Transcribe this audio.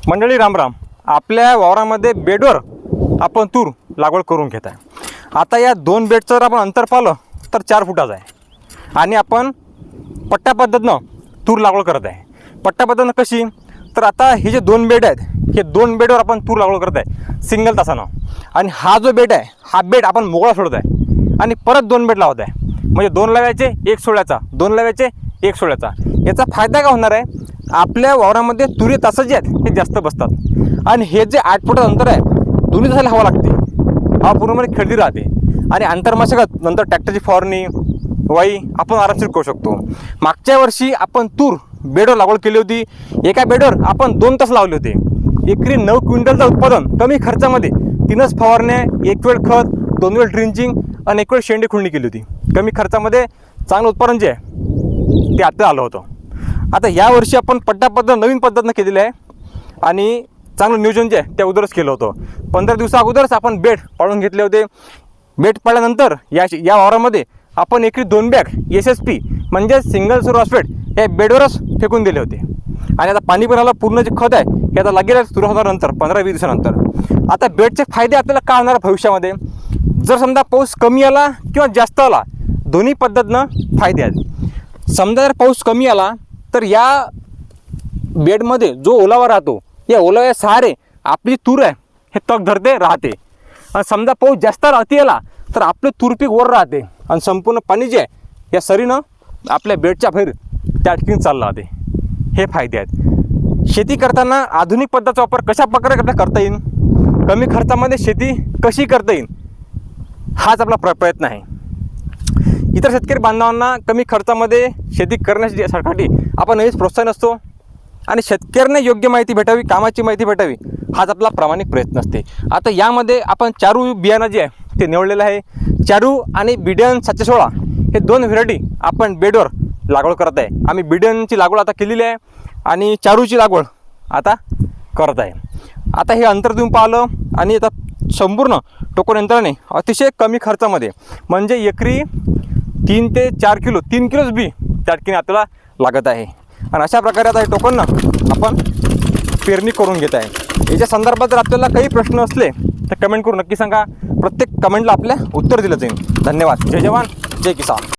मंडळी रामराम. आपल्या वावरामध्ये बेडवर आपण तूर लागवड करून घेत आहे. आता या दोन बेडचं जर आपण अंतर पाहिलं तर 4 फुटाचं आहे आणि आपण पट्ट्या पद्धतीनं तूर लागवड करत आहे. पट्ट्या पद्धतीनं कशी, तर आता हे जे 2 बेड आहेत, हे 2 बेडवर आपण तूर लागवड करत आहे सिंगल तासानं. आणि हा जो बेड आहे, हा बेड आपण मोकळा सोडत आहे आणि परत 2 बेड लावत आहे. म्हणजे 2 लावायचे 1 सोडायचा, 2 लावायचे 1 सोडायचा. याचा फायदा काय होणार आहे, आपल्या वावरामध्ये तुरी तास जे आहेत हे जास्त बसतात. आणि हे जे 8 फुटाचं अंतर आहे, दोन्ही तासाला हवा लागते, हवा पूर्णपणे खेळती राहते. आणि आंतरमशागत नंतर ट्रॅक्टरची फवारणी वाई आपण आरामशीर करू शकतो. मागच्या वर्षी आपण तूर बेडवर लागवड केली होती. एका बेडवर आपण 2 तास लावले होते. एकरी 9 क्विंटलचं उत्पादन कमी खर्चामध्ये 3च फवारण्या, 1 वेळ खत, 2 वेळ ड्रिंचिंग आणि 1 वेळ शेंडी खुळणी केली होती. कमी खर्चामध्ये चांगलं उत्पादन जे आहे ते आता आलं होतं. आता यावर्षी आपण पट्टा पद्धत नवीन पद्धतीनं केलेली आहे आणि चांगलं नियोजन जे आहे त्या अगोदरच केलं होतं. 15 दिवसा अगोदरच आपण बेड पाडून घेतले होते. बेड पाडल्यानंतर या वावरामध्ये आपण एकरी 2 बॅग SSP म्हणजे सिंगल सुपर फॉस्फेट या बेडवरच फेकून दिले होते. आणि आता पाणी पण आलं, पूर्ण जे खत आहे हे आता लागेल सुरू होणार नंतर 15-20 दिवसानंतर. आता बेडचे फायदे आपल्याला काय होणार भविष्यामध्ये, जर समजा पाऊस कमी आला किंवा जास्त आला, दोन्ही पद्धतीनं फायदे आहेत. समजा जर पाऊस कमी आला तर या बेडमध्ये जो ओलावा राहतो, या ओलाव्या सहारे आपली तूर आहे हे तग धरते राहते. आणि समजा पाऊस जास्त अति आला तर आपले तूर पीक वर राहते आणि संपूर्ण पाणी जे आहे या सरीनं आपल्या बेडच्या बाहेर त्या ठिकाणी चाललं राहते. हे फायदे आहेत. शेती करताना आधुनिक पद्धतीचा वापर कशा प्रकारे करता येईल, कमी खर्चामध्ये शेती कशी करता येईल, हाच आपला प्रयत्न आहे. इतर शेतकरी बांधवांना कमी खर्चामध्ये शेती करण्यासाठी आपण नेहमीच प्रोत्साहन असतो आणि शेतकऱ्यांना योग्य माहिती भेटावी, कामाची माहिती भेटावी, हाच आपला प्रामाणिक प्रयत्न असते. आता यामध्ये आपण चारू बियाणं जे आहे ते निवडलेलं आहे. चारू आणि बिडियन 716 हे 2 व्हेरायटी आपण बेडवर लागवड करत आहे. आम्ही बिडियनची लागवड आता केलेली आहे आणि चारूची लागवड आता करत आहे. आता हे अंतर देऊन पाहिलं आणि आता संपूर्ण टोकन यंत्राने अतिशय कमी खर्चामध्ये म्हणजे एकरी 3 ते 4 किलो 3 किलोच बी त्या ठिकाणी आपल्याला लागत आहे. आणि अशा प्रकारे आता हे टोकन आपण पेरणी करून घेत आहे. याच्या संदर्भात जर आपल्याला काही प्रश्न असले तर कमेंट करून नक्की सांगा. प्रत्येक कमेंटला आपल्या उत्तर दिलं जाईल. धन्यवाद. जय जवान जय किसान.